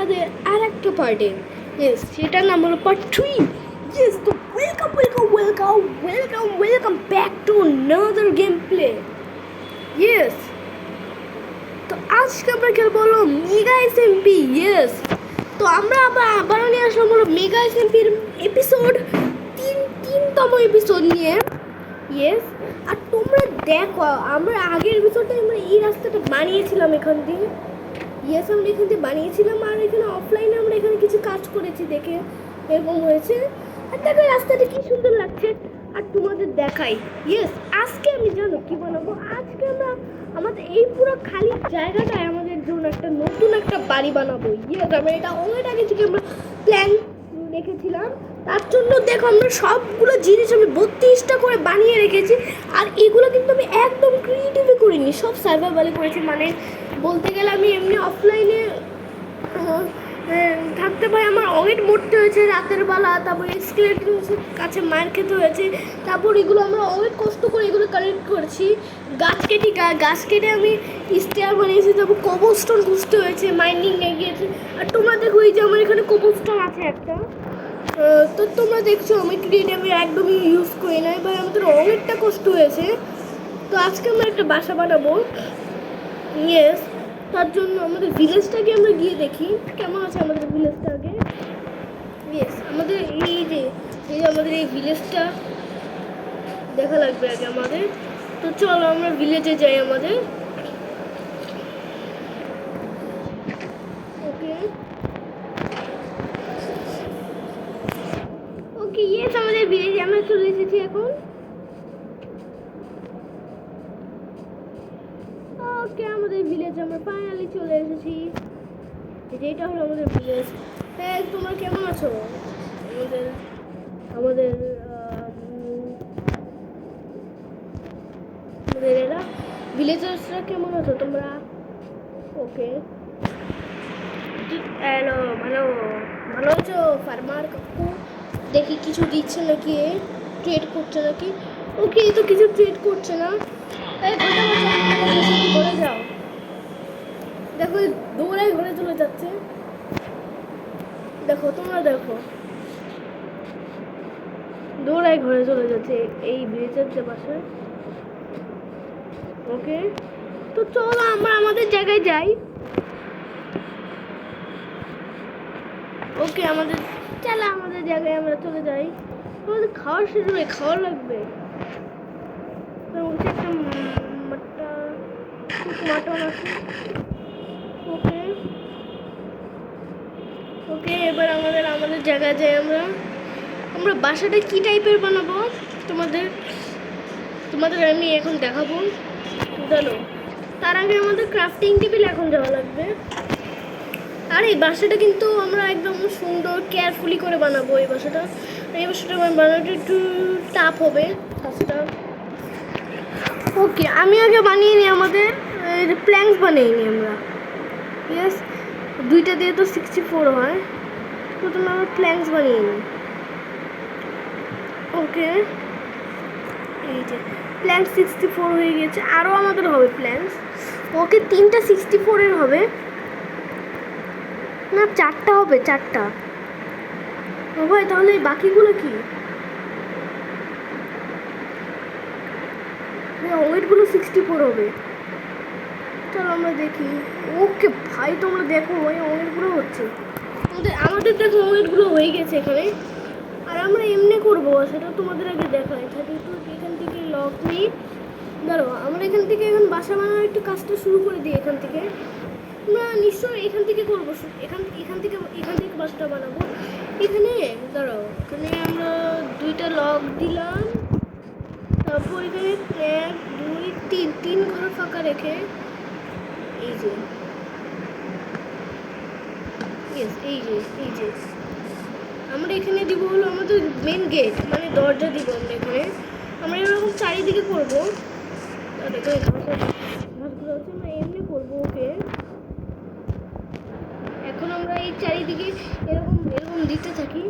আমাদের আর একটা পার্টে। ইয়েস, সেটার নাম হলো পার্ট 3। ইয়েস, তো welcome back to another game play. Yes, তো আজকে আমরা খেলবো হলো মেগা এসএমপি। ইয়েস, তো আমরা আবারও নিয়ে আসলাম হলো মেগা এসএমপির এপিসোড তিনতম এপিসোড নিয়ে। ইয়েস, আর তোমরা দেখো আমরা আগের এপিসোডে আমরা এই রাস্তাটা বানিয়েছিলাম এখান দিয়ে। ইয়েস, আমরা এখান থেকে বানিয়েছিলাম আর এখানে অফলাইনে আমরা এখানে কিছু কাজ করেছি দেখে এরকম হয়েছে। আর দেখো রাস্তাটা কি সুন্দর লাগছে। আর তোমাদের দেখাই। ইয়েস, আজকে আমি জানো কি বানাবো। আজকে আমরা আমাদের এই পুরো খালি জায়গাটায় আমাদের জন্য একটা নতুন একটা বাড়ি বানাবো। ইয়েস, আমরা এটা অনেক আগে থেকে আমরা প্ল্যান রেখেছিলাম। তার জন্য দেখো আমরা সবগুলো জিনিস আমি 32টা করে বানিয়ে রেখেছি। আর এগুলো কিন্তু আমি একদম ক্রিয়েটিভই করিনি, সব সার্ভাইভালে করেছি। মানে বলতে গেলে আমি এমনি অফলাইনে থাকতে পারি, আমার অনেক মরতে হয়েছে রাতের বেলা, তারপর স্কেলেটনের কাছে মার খেতে হয়েছে। তারপর এগুলো আমরা অনেক কষ্ট করে এগুলো কালেক্ট করছি। গাছ কেটে আমি স্টেয়ার বানিয়েছি, তারপর কবলস্টোন খুঁজতে হয়েছে, মাইনিং গিয়েছে। আর তোমরা দেখো এই যে আমার এখানে কবলস্টোন আছে একটা। তো তোমরা দেখছো আমি ক্রিয়েটিভ একদমই ইউজ করি না, এবার আমাদের অনেকটা কষ্ট হয়েছে। তো আজকে আমরা একটা বাসা বানাবো। ইয়েস, তার জন্য আমাদের ভিলেজটাকে আমরা গিয়ে দেখি কেমন আছে আমাদের ভিলেজটা আগে। ইয়েস, আমাদের এই যে আমাদের এই ভিলেজটা দেখা লাগবে আগে আমাদের। তো চলো আমরা ভিলেজে যাই আমাদের। ওকে ওকে, ইয়েস, আমাদের ভিলেজে আমরা চলে এসেছি এখন। ওকে, আমাদের ভিলেজে আমরা ফাইনালি চলে এসেছি। যেটা হলো আমাদের ভিলেজ। হ্যাঁ, তোমরা কেমন আছো? আমাদের আমাদের আমাদের এরা ভিলেজার্সরা কেমন আছো তোমরা? ওকে, হ্যালো, ভালো ভালো আছো ফার্মার কাকু? দেখি কিছু দিচ্ছে নাকি, ট্রেড করছে নাকি? ওকে, তো কিছু ট্রেড করছে না। ঘরে যাও, দেখো দৌড়াই ঘরে চলে যাচ্ছে। দেখো তোমরা দেখো, দৌড়াই ঘরে চলে যাচ্ছে এই ভিলেজের যে বাসায়। ওকে, তো চলো আমরা আমাদের জায়গায় যাই। ওকে, আমাদের জায়গায় আমরা চলে যাই। আমাদের খাওয়ার শেষ হবে, খাওয়া লাগবে। একটা মাটন আছে। ওকে ওকে, এবার আমাদের জায়গায় যাই আমরা। আমরা বাসাটা কি টাইপের বানাবো তোমাদের আমি এখন দেখাবো। চলো, তার আগে আমাদের ক্রাফটিং টেবিল এখন যাওয়া লাগবে। আর এই বাসাটা কিন্তু আমরা একদম সুন্দর কেয়ারফুলি করে বানাবো। এই বাসাটা বানানোটা একটু টাফ হবে কাজটা। ওকে, আমি আগে বানিয়ে নিই আমাদের প্ল্যাঙ্কস বানিয়ে নিই আমরা। ইয়েস, 2টা দিয়ে তো 64 হয়। প্রথমে আমরা প্ল্যাঙ্কস বানিয়ে নিই। ওকে, এই যে প্ল্যাঙ্ক 64 হয়ে গেছে। আরও আমাদের হবে প্ল্যাঙ্কস। ওকে, 3টা 64-এর হবে না, 4টা হবে, 4টা। ও ভাই, তাহলে এই বাকিগুলো কি? ওয়েটগুলো 64 হবে। চলো আমরা দেখি। ওকে ভাই, তোমরা দেখো ভাই ওয়েটগুলো হচ্ছে। আমাদের দেখো ওয়েটগুলো হয়ে গেছে এখানে। আর আমরা এমনি করবো, সেটা তোমাদের আগে দেখাই। থাকি তো এখান থেকে লক নিই। ধরো আমরা এখান থেকে এখন বাসা বানানোর একটু কাজটা শুরু করে দিই। এখান থেকে আমরা নিশ্চয়ই এখান থেকে করবো। এখান থেকে বাসটা বানাবো। এখানে ধরো, এখানে আমরা 2টা লক দিলাম। তারপর এখানে 1 2 3 ঘর ফাঁকা রেখে এই যে এই যে আমরা এখানে দিব হলো আমাদের মেন গেট, মানে দরজা দিব আমরা এরকম চারিদিকে করবো। ঘাসগুলো হচ্ছে আমরা এমনি করবো। ওকে, এখন আমরা এই চারিদিকে এরকম দিতে থাকি।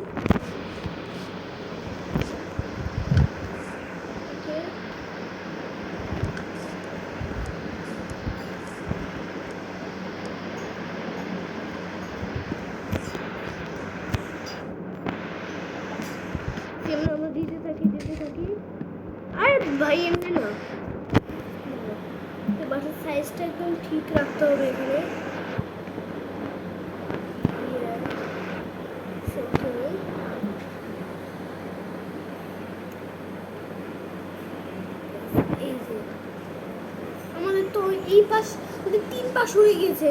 ভাই এমনি না, বাসার সাইজটা একদম ঠিক রাখতে হবে এখানে। এই যে আমাদের তো এই পাশ আমাদের 3 পাশ হয়ে গেছে,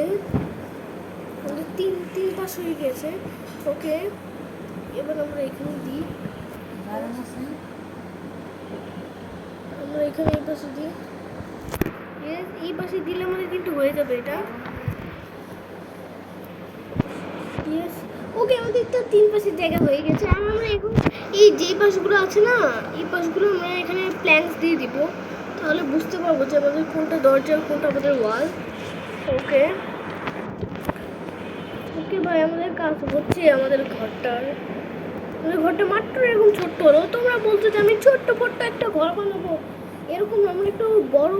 আমাদের তিন পাশ হয়ে গেছে। ওকে, এবার আমরা এখানে দিই, আমরা এখানে এই পাশে দিই, এই পাশে দিলে আমাদের কিন্তু হয়ে যাবে এটা। ইয়েস, ওকে, আমাদের তো 3 পাশের জায়গা হয়ে গেছে। আর আমরা এখন এই যে পাশগুলো আছে না, এই পাশগুলো আমরা এখানে প্ল্যাঙ্কস দিয়ে দিব, তাহলে বুঝতে পারবো যে আমাদের কোনটা দরজা কোনটা আমাদের ওয়াল। ওকে ওকে ভাই, আমাদের কাজ হচ্ছে আমাদের ঘরটার। আমাদের ঘরটা মাত্র এরকম ছোট্ট হলো, তোমরা বলছো যে আমি ছোট্ট ছোট্ট একটা ঘর বানাবো, এরকম আমরা একটু বড়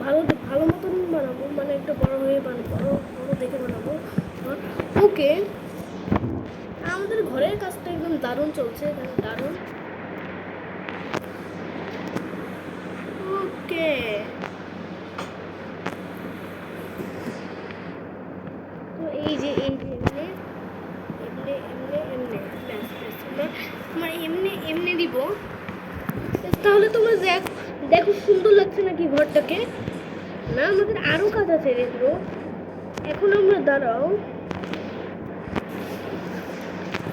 ভালো ভালো মতন বানাবো, মানে একটু বড় হয়ে বানাবো, বড় দেখে বানাবো। ওকে, আমাদের ঘরের কাজটা একদম দারুণ চলছে, দারুণ। ওকে, তো এই যে এমনি আমরা এমনি দিব, তাহলে তোমরা দেখো সুন্দর লাগছে নাকি ঘরটাকে? না, আমাদের আরো কাজ আছে দেখো। এখন আমরা দাঁড়াও,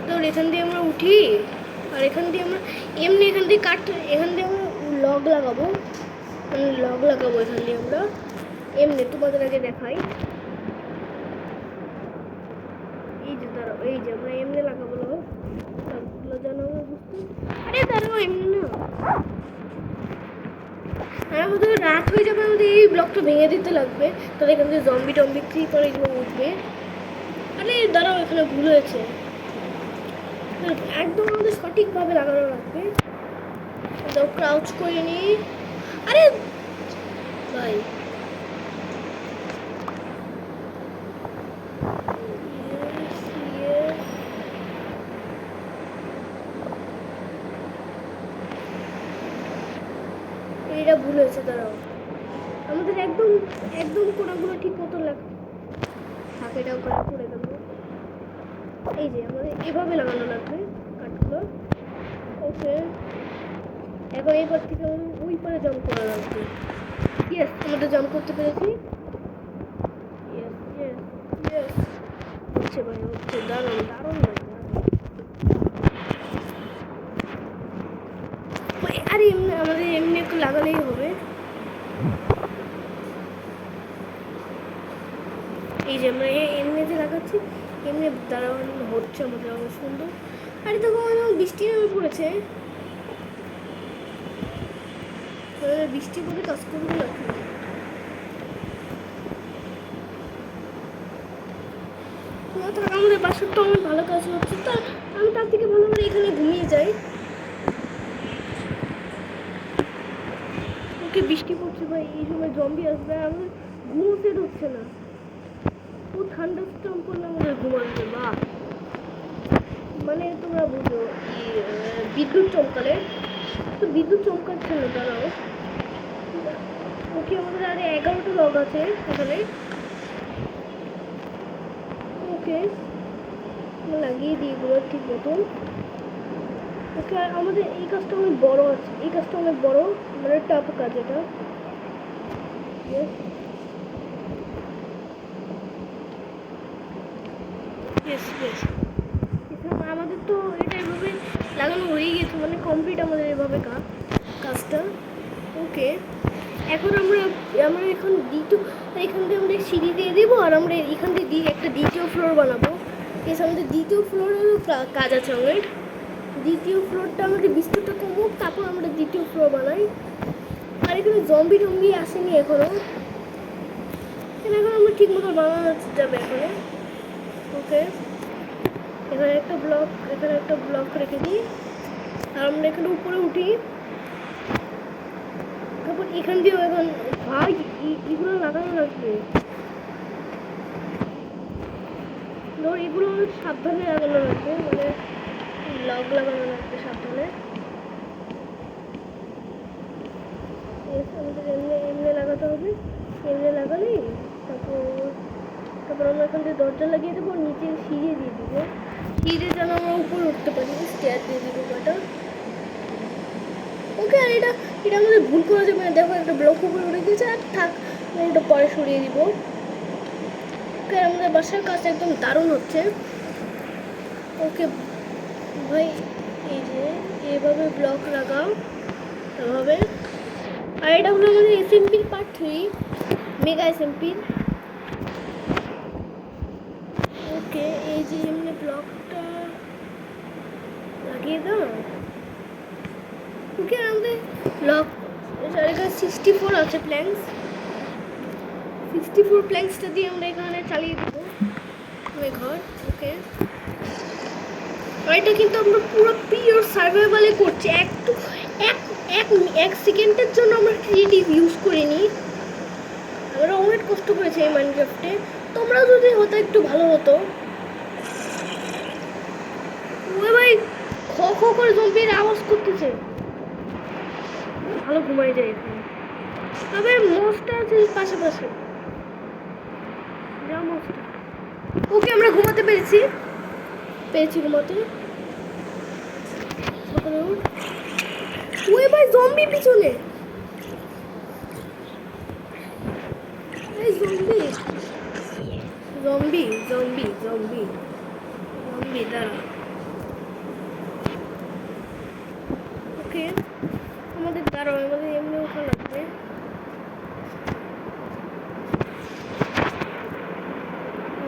তো এখান দিয়ে আমরা উঠি, আর এখান দিয়ে আমরা এমনি এখান দিয়ে এখান দিয়ে আমরা লগ লাগাবো, এখান দিয়ে আমরা এমনি তোমাদের আগে দেখাই। এই যে দাঁড়াও, এই যে আমরা এমনি লাগাবো লগগুলো, যেন আমরা বুঝতে। আরে দাঁড়াও, এমনি না, আর আমাদের রাত হয়ে যাবে, আমাদের এই ব্লকটা ভেঙে দিতে লাগবে, তাহলে এখান থেকে জম্বি টম্বি কি করে এগুলো উঠবে। আরে দাঁড়াও, এখানে ভুল হয়েছে, একদম আমাদের সঠিকভাবে লাগানো লাগবে। তো ক্রাউচ করে নি। আরে ভাই, এটা ভুল হয়েছে, দাঁড়াও, আমাদের একদম একদম কোনাগুলো ঠিক মতো থাকে, এটাও কাট করে দেবো। এই যে আমাদের এভাবে লাগানো লাগবে কাঠগুলো। ওকে, এখন এই পার থেকে ওই পারে জাম্প করা লাগবে। ইয়েস, আমরা জাম্প করতে পেরেছি। ইয়েস ইয়েস ইয়েস, হচ্ছে ভাই, হচ্ছে, দারুণ দারুণ লাগবে। আরে এমনি আমাদের এমনি একটু লাগালেই হবে। এই যে আমরা এমনি যে লাগাচ্ছি, এমনি দাঁড়ানো হচ্ছে আমাদের অনেক সুন্দর। আরে দেখো, বৃষ্টি নেমে পড়েছে, বৃষ্টি পড়ে কাজ করবো নাকি? আমাদের বাসার তো অনেক ভালো কাজ হচ্ছে, তা আমি তার থেকে ভালো করে এখানে ঘুমিয়ে যাই। ওকে, বৃষ্টি পড়ছে ভাই, এই সময় জম্বি আসবে, আমার ঘুমও সেট হচ্ছে না, ও ঠান্ডা স্টম করলে আমাদের ঘুম আসবে। বা মানে তোমরা বুঝো, বিদ্যুৎ চমকালে, তো বিদ্যুৎ চমকাচ্ছে না, দাঁড়াও। ওকে, আমাদের আরে 11টা লগ আছে এখানে। ওকে, লাগিয়ে দিই এগুলো ঠিক মতন। ওকে, আর আমাদের এই কাজটা অনেক বড় আছে, এই কাজটা অনেক বড়, মানে টাফ কাজ এটা। আমাদের তো এটা এভাবে লাগানো হয়ে গেছে, মানে কমপ্লিট আমাদের এভাবে কাজটা। ওকে, এখন আমরা এখন এখান থেকে আমরা সিঁড়ি দিয়ে দেবো, আর আমরা এখান থেকে একটা দ্বিতীয় ফ্লোর বানাবো। আমাদের দ্বিতীয় ফ্লোরেরও কাজ আছে আমাদের। দ্বিতীয় ফ্লোরটা আমাদের বিস্তারটা কমুক, তারপর আমরা দ্বিতীয় ফ্লোর বানাই। আর এখানে জম্বি টম্বি আসেনি এখনো, এখন আমরা ঠিক মতো বানানো যাবে এখানে। ওকে, এখানে একটা ব্লক রেখে দিই, আর আমরা এখানে উপরে উঠি, তারপর এখান দিয়েও এখন ভাই এগুলো লাগানো লাগবে, ধর এগুলো সাবধানে লাগানো লাগবে, মানে লগ লাগানো লাগবে সাবধানে। আমাদের এমনি এমনি লাগাতে হবে, এমনি লাগালেই তারপর তারপর আমরা এখান থেকে দরজা লাগিয়ে দেবো, নিচে সিঁড়ি দিয়ে দেবো, সিঁড়ি যেন আমরা উপরে উঠতে পারি, স্টেয়ার দিয়ে দেবো কয়টা। ওকে, আর এটা এটা আমাদের ভুল করা যাবে না। দেখো একটা ব্লক উপরে উঠে গেছে, আর থাক, ওটা পরে সরিয়ে দিব। ওকে, আমাদের বাসার কাজ একদম দারুণ হচ্ছে। ওকে ভাই, এই যে এইভাবে ব্লক লাগাও এভাবে। আর এটা হলো আমাদের এসএমপির পার্ট 3, মেগা এসএমপির। ওকে, এই যে এমনি ব্লকটা লাগিয়ে দাও। ওকে, আমাদের ব্লক 64 আছে প্ল্যাঙ্কস, 64 প্ল্যাঙ্কসটা দিয়ে আমরা এখানে চালিয়ে দেবো ঘর। ওকে, আর এটা কিন্তু আমরা পুরো পিওর সার্ভাইভালে করছি, একটু এক সেকেন্ডের জন্য আমরা ক্রিয়েটিভ ইউজ করিনি। আমরা অনেক কষ্ট করেছি এই মাইনক্রাফটে। তোমরাও যদি হতো একটু ভালো হতো। ওই ভাই খ খ করে জম্বির আওয়াজ করতেছে, ভালো ঘুমাই যায় এখন। তবে মোস্টটা আছে পাশে যা মোস্টটা। ওকে, আমরা ঘুমাতে পেরেছি ঘুমাতে। ওই ভাই জম্বি পিছনে, এই zombie zombie zombie zombie zombie দাঁড়া। ওকে, আমাদের দাঁড়াও, আমাদের এমনি ওঠা লাগবে।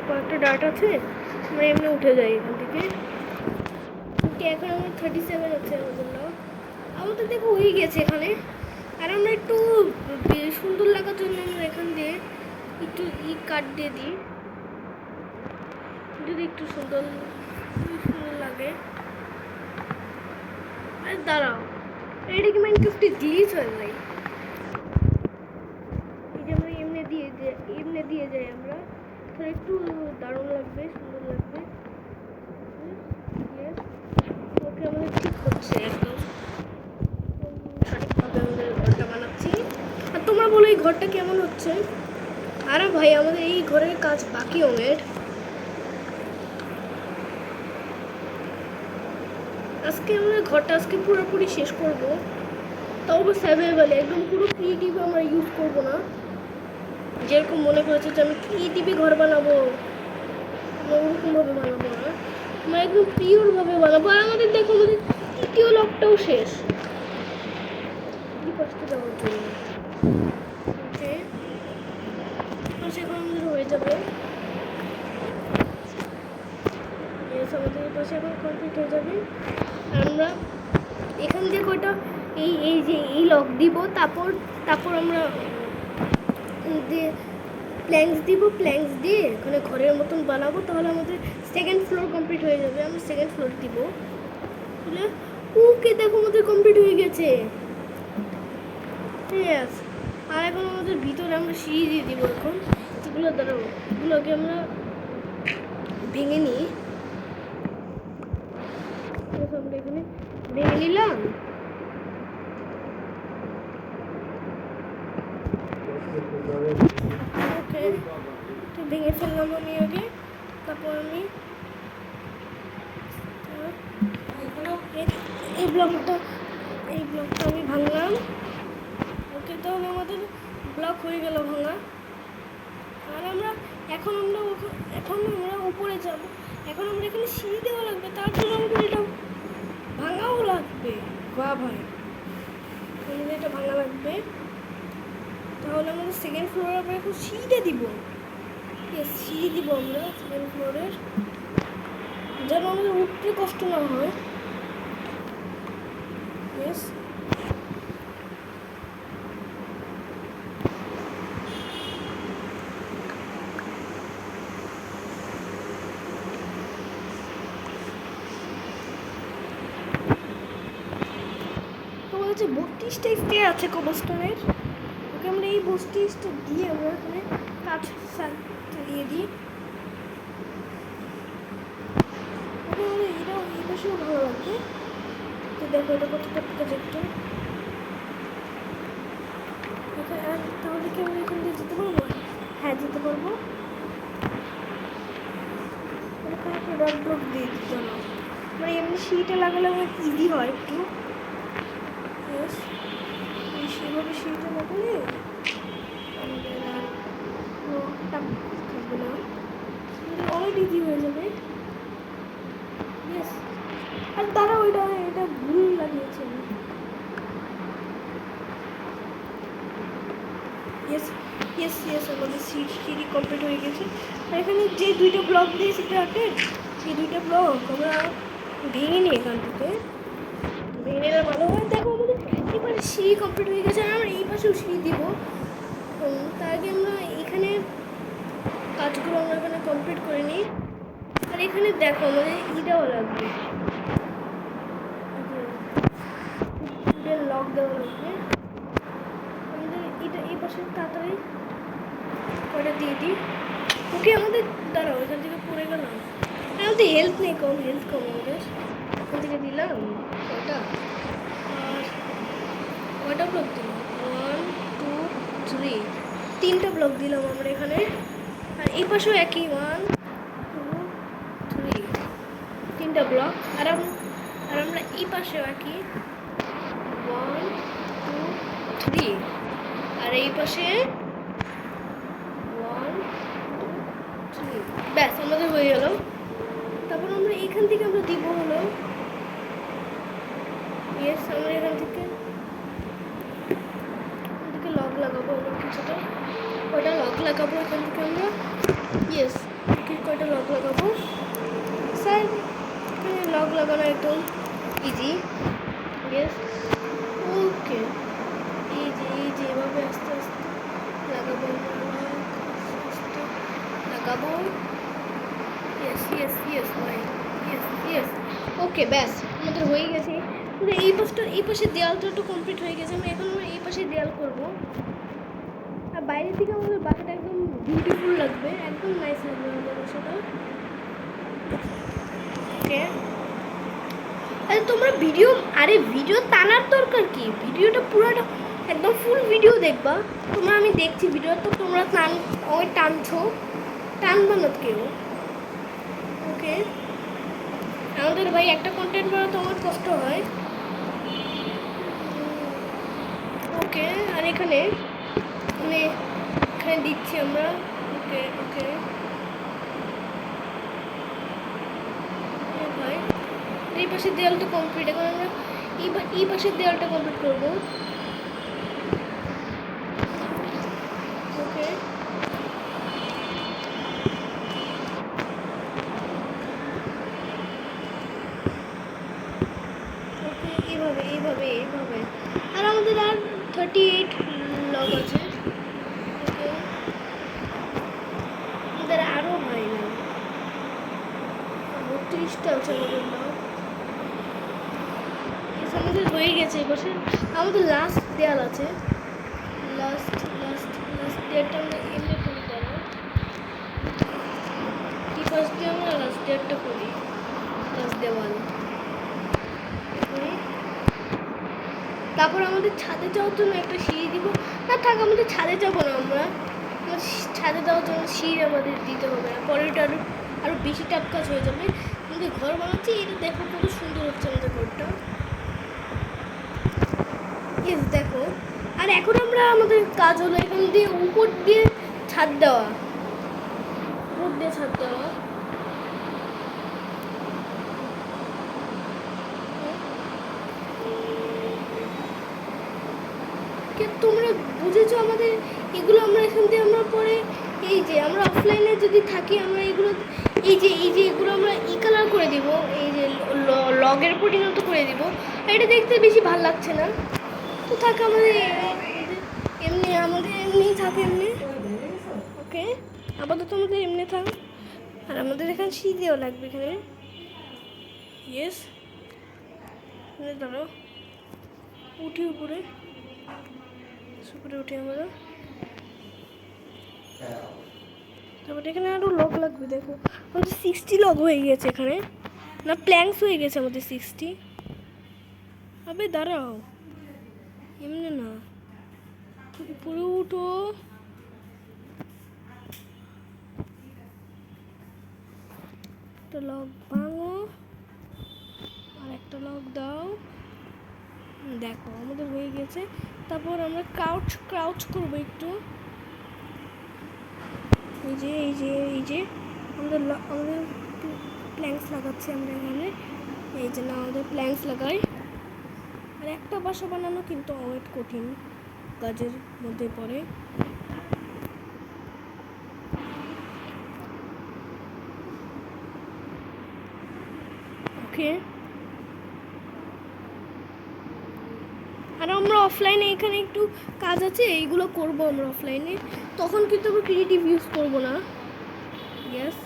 কয়েকটা ডাট আছে, আমরা এমনি উঠে যাই এখান থেকে। ওকে, এখন আমার 37 আছে আমাদের দেখো হয়ে গেছে এখানে। আর আমরা একটু সুন্দর লাগার জন্য আমরা এখান দিয়ে একটু কাট দিয়ে দিই, যদি একটু সুন্দর লাগে। আর দাঁড়াও, এটা কি মাইনক্রাফটে গ্লিচ হয়ে যায়? এই যে আমরা এমনি দিয়ে যাই আমরা, তাহলে একটু দারুণ লাগবে, সুন্দর লাগবে। ওকে, আমাদের ঠিক হচ্ছে একদম সঠিকভাবে আমাদের ঘরটা বানাচ্ছি। আর তোমরা বলো এই ঘরটা কেমন হচ্ছে? আরে ভাই, আমাদের এই ঘরের কাজ বাকি অনেক। আজকে আমরা ঘরটা পুরোপুরি শেষ করবো, তাও সার্ভাইভালে, একদম পুরো ক্রিয়েটিভ আমরা ইউজ করবো না। যেরকম মনে করেছে যে আমি ক্রিয়েটিভই ঘর বানাবো, আমরা ওরকমভাবে বানাবো না, আমরা একদম পিওরভাবে বানাবো। আর আমাদের দেখো, আমাদের তৃতীয় লকটাও শেষ পাশে যাওয়ার জন্য। ওকে, সেখানে আমাদের হয়ে যাবে, আমাদের পাশে এখন কমপ্লিট হয়ে যাবে। আমরা এখান দিয়ে কয়টা এই যে এই লক দিব, তারপর আমরা প্ল্যাঙ্কস দিব, প্ল্যাঙ্কস দিয়ে এখানে ঘরের মতন বানাবো, তাহলে আমাদের সেকেন্ড ফ্লোর কমপ্লিট হয়ে যাবে। আমরা সেকেন্ড ফ্লোর দিব। ওকে, দেখো আমাদের কমপ্লিট হয়ে গেছে। ইয়েস, আর এখন আমাদের ভিতরে আমরা সিঁড়ি দিয়ে দিব। এখন এগুলো দাঁড়াবো, এগুলোকে আমরা ভেঙে নিই। আমরা এখানে ভেঙে নিলাম। ওকে, ভেঙে ফেললাম আমি আগে, তারপর আমি এই ব্লকটা আমি ভাঙলাম। ওকে, তাহলে আমাদের ব্লক হয়ে গেল ভাঙা। আর আমরা এখন আমরা উপরে যাব। এখন আমরা এখানে সিঁড়ি দেওয়া লাগবে, তার জন্য আমাদের এটা ভাঙাও লাগবে। বাহ ভাই, আমাদের এটা ভাঙা লাগবে। তাহলে আমাদের সেকেন্ড ফ্লোরে আমরা এখন সিঁড়িটা দিব। সিঁড়ি দিব আমরা সেকেন্ড ফ্লোরের, যেন আমাদের উঠতে কষ্ট না হয়। ইয়েস, তোমার কাছে 32টা স্টেয়ার আছে কবলস্টোনের। ওকে, আমরা এই 32টা দিয়ে আমরা এখানে কাঠ চালিয়ে দিই। ওকে, আমাদের এটাও এই পাশেও ভালো লাগবে। তো দেখো এটা কতটা প্রজেক্ট। তাহলে কি আমরা এখান দিয়ে যেতে পারবো? হ্যাঁ, যেতে পারবো। একটা ডট ব্লক দিয়ে দিতে হবে, মানে এমনি সিঁড়িটা লাগালে আমার ইজি হয় একটু। সেভাবে সিঁড়িটা লাগালে আমাদের আর টাক থাকবে না, অনেক ইজি হয়ে যাবে। ইয়েস, আর তারা এটা ভুল লাগিয়েছে। ইয়েস ইয়েস ইয়েস, আমাদের সিঁড়ি কমপ্লিট হয়ে গেছে। আর এখানে যে দুইটা ব্লক দিয়েছি ট্রাকের, সেই দুইটা ব্লক আমরা ভেঙে নিই এখান থেকে, ভেঙে নিলে ভালো হয়। দেখো আমাদের এবারে সিঁড়ি কমপ্লিট হয়ে গেছে, আর আমরা এই পাশেও সিঁড়ি দিব। তার আগে আমরা এখানে কাজগুলো আমরা এখানে কমপ্লিট করে নিই। আর এখানে দেখো আমাদের ইটাও লাগবে, লক দেওয়া লাগবে আমাদের। এটা এই পাশে তাড়াতাড়ি কটা দিয়ে দিই। ওকে, আমাদের দাঁড়াও, এখান থেকে পড়ে গেলাম। আমাদের হেলথ নেই, হেলথ কম আমাদের। এখান থেকে দিলাম কটা, আর কটা ব্লক দিলাম? 1 2 3, 3টা ব্লক দিলাম আমরা এখানে। আর এই পাশেও একই 1 2 3, 3টা ব্লক। আর আমরা এই পাশেও একই 1 2 3, আর এই পাশে 1 2 3। ব্যাস, আমাদের হয়ে গেল। তারপর আমরা এখান থেকে আমরা দিব হলো, ইয়েস, আমরা এখান থেকে লক লাগাবো আমরা কিছুটা, কয়টা লক লাগাবো এখান থেকে আমরা। ইয়েস, কয়টা লক লাগাবো স্যার? লক লাগানো একদম ইজি। ইয়েস, ওকে, ইজি এভাবে আস্তে আস্তে লাগাবো, লাগাবো। ইয়েস ইয়েস ইয়েস ভাই, ইয়েস ইয়েস, ওকে, ব্যাস আমাদের হয়ে গেছে। এই পাশে দেওয়ালটা একটু কমপ্লিট হয়ে গেছে। আমরা এখন এই পাশে দেওয়াল করবো, আর বাইরের দিকে আমাদের বাসাটা একদম বিউটিফুল লাগবে, একদম নাইস লাগবে আমাদের বাসাটা। ওকে, আরে তোমরা ভিডিও টানার দরকার কি? ভিডিওটা পুরোটা একদম ফুল ভিডিও দেখবা তোমরা। আমি দেখছি ভিডিও, তো তোমরা টানছো, টানবা না কেউ। ওকে, আমাদের ভাই একটা কন্টেন্ট বানাতে আমার কষ্ট হয়। ওকে, আর এখানে দিচ্ছি আমরা। ওকে ওকে ভাই, এই পাশের দেওয়ালটা কমপ্লিট। এখন আমরা এই পাশের দেওয়ালটা কমপ্লিট করবো। ওকে, ওকে, এইভাবে। আর আমাদের আর 38 লগ আছে। ওকে, আমাদের আরও হয় না, 32টা আছে আমাদের লগ। আমাদের হয়ে গেছে। এবার আমাদের লাস্ট দেয়াল আছে, লাস্ট দেয়ালটা আমরা এমনি করি। তারা কি ফার্স্ট দিয়ে আমরা লাস্ট দেয়ালটা করি, লাস্ট দেওয়াল করি। তারপর আমাদের ছাদে যাওয়ার জন্য একটা সিঁড়ি দিব। না থাক, আমাদের ছাদে যাবো না, আমরা ছাদে যাওয়ার জন্য সিঁড়ি আমাদের দিতে হবে না, পরে ওটা আরও বেশি টাপ কাজ হয়ে যাবে। আমাদের ঘর বানাচ্ছি, এটা দেখো কত সুন্দর হচ্ছে আমাদের ঘরটা। ইয়েস, দেখো। আর এখন আমাদের কাজ হলো এখান দিয়ে উপর দিয়ে ছাদ দেওয়া, তোমরা বুঝেছো? আমাদের এগুলো আমরা এখান দিয়ে আমরা পরে এই যে আমরা অফলাইনে যদি থাকি, আমরা এগুলো এই যে এগুলো আমরা কালার করে দিব, এই যে লগের পরিণত করে দিব। এটা দেখতে বেশি ভালো লাগছে না, তো থাকে আমাদের এমনি থাকে এমনি। ওকে, আপাতত আমাদের এমনি থাক। আর আমাদের এখানে সিঁড়িও লাগবে এখানে। ইয়েস, দাঁড়াও, উঠি উপরে উঠি আমরা। তারপরে এখানে আরও লক লাগবে। দেখো আমাদের 60 লক হয়ে গেছে এখানে, না প্ল্যাঙ্কস হয়ে গেছে আমাদের 60। আবে দাঁড়াও, এমনি না, উপরে উঠো। একটা লক ভাঙো, আর একটা লক দাও। দেখো আমাদের হয়ে গেছে। তারপর আমরা ক্রাউচ করবো একটু। এই যে আমাদের প্ল্যাঙ্কস লাগাচ্ছি আমরা এখানে। এই যে না, আমাদের প্ল্যাঙ্কস লাগাই। আর একটা বাসা বানানো কিন্তু অনেক কঠিন কাজের মধ্যে পড়ে। ওকে, আর আমরা অফলাইনে এখানে একটু কাজ আছে, এইগুলো করব আমরা অফলাইনে। তখন কিন্তু আমরা ক্রিয়েটিভ ইউজ করব না। ইয়েস,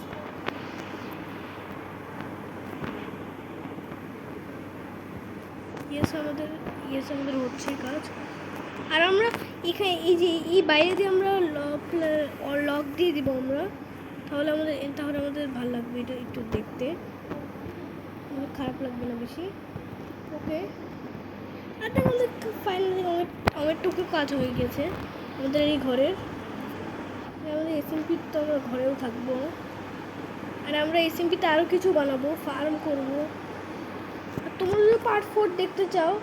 আমাদের হচ্ছে কাজ। আর আমরা এখানে এই বাইরে দিয়ে আমরা লক দিয়ে দিব আমরা। তাহলে আমাদের ভালো লাগবে, এটা একটু দেখতে খারাপ লাগবে না বেশি। ওকে, আর আমাদের ফাইনালি অনেকটুকু কাজ হয়ে গেছে আমাদের এই ঘরের। আমাদের এসএমপি তো আমরা ঘরেও থাকবো, আর আমরা এসএমপিতে আরও কিছু বানাবো, ফার্ম করবো। আর তোমরা যদি পার্ট 4 দেখতে চাও,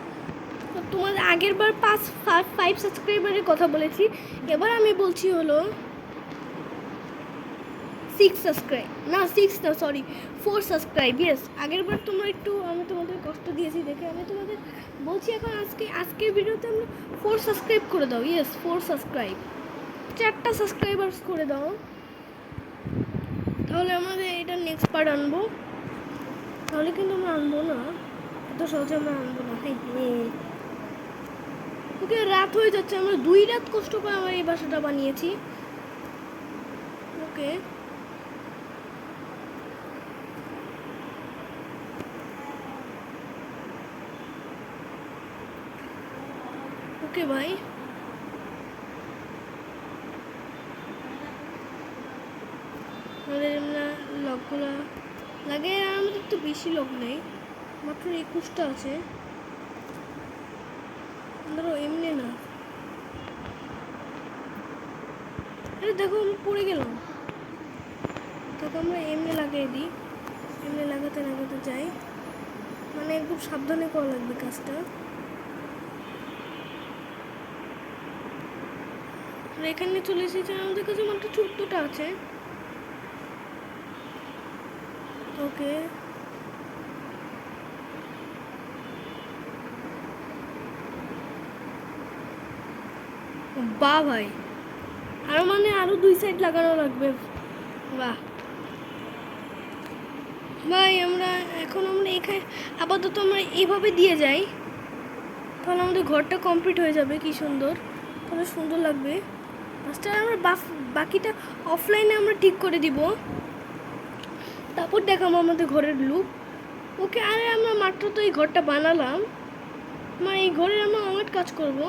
তো তোমাদের আগের বার 5 সাবস্ক্রাইবারের কথা বলেছি, এবার আমি বলছি হলো 6 সাবস্ক্রাইব, না 6 না, সরি 4 সাবস্ক্রাইব। ইয়েস, আগের বার তোমরা একটু আমি তোমাদের কষ্ট দিয়েছি দেখে আমি তোমাদের বলছি এখন আজকের ভিডিওতে আমরা 4 সাবস্ক্রাইব করে দাও। ইয়েস, 4 সাবস্ক্রাইব, 4টা সাবস্ক্রাইবার্স করে দাও। তাহলে আমাদের এটা নেক্সট পার্ট আনবো। তাহলে কিন্তু আমরা আনবো না, এত সহজে আমরা আনবো না। ওকে, রাত হয়ে যাচ্ছে, আমরা 2 রাত কষ্ট করে আমরা এই বাসাটা বানিয়েছি। ওকে, ওকে ভাই, আমাদের লকগুলো লাগে। আর আমাদের তো বেশি লক নেই, মাত্র 21টা আছে। ধরো এমনি না, আরে দেখো আমি পড়ে গেলাম। তাকে আমরা এমনি লাগিয়ে দিই, এমনি লাগাতে যাই, মানে একদম সাবধানে করা লাগবে কাজটা। আর এখানে চলে এসেছে, আমাদের কাছে মাত্র 14টা আছে। ওকে, বাহ ভাই, আরো 2 সাইড লাগানো লাগবে। বাহ ভাই, আমরা এখানে আপাতত আমরা এইভাবে দিয়ে যাই, তাহলে আমাদের ঘরটা কমপ্লিট হয়ে যাবে। কি সুন্দর, তাহলে সুন্দর লাগবে। ফার্স্টে আমরা বাকিটা অফলাইনে আমরা ঠিক করে দিব, তারপর দেখাবো আমাদের ঘরের লুক। ওকে, আরে আমরা মাত্র তো এই ঘরটা বানালাম, মানে এই ঘরে আমরা অনেক কাজ করব।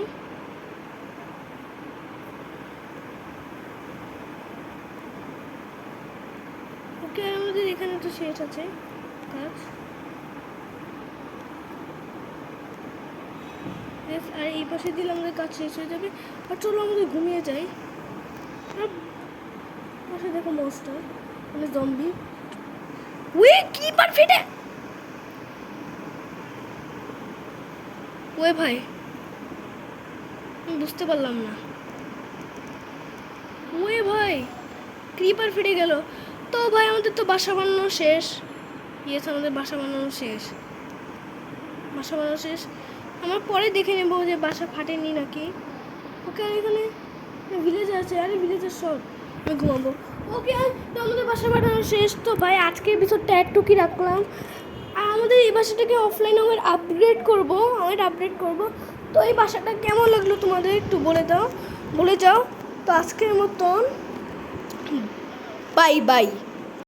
ওকে, আমাদের এখানে তো শেষ আছে কাজ। আর এই পাশে দিলে আমাদের কাজ শেষ হয়ে যাবে। আর চলো আমাদের ঘুমিয়ে যাই। আর পাশে দেখো মনস্টার, মানে জম্বি। ওই ক্রিপার ফিটে, ওই ভাই আমি বুঝতে পারলাম না। ওই ভাই ক্রিপার ফিটে গেল। তো ভাই আমাদের তো বাসা বানানো শেষ। ইয়েস, আমাদের বাসা বানানো শেষ। আমার পরে দেখে নেব যে বাসা ফাটেনি নাকি। ওকে, আর এখানে ভিলেজ আছে, আরে ভিলেজের সব আমি ঘুমাবো। ওকে, তো আমাদের বাসা বানানো শেষ। তো ভাই আজকের এপিসোডটা একটুকি রাখলাম। আর আমাদের এই বাসাটাকে অফলাইনে আমরা আপগ্রেড করব। তো এই বাসাটা কেমন লাগলো তোমাদের একটু বলে যাও। তো আজকের মতন বাই বাই।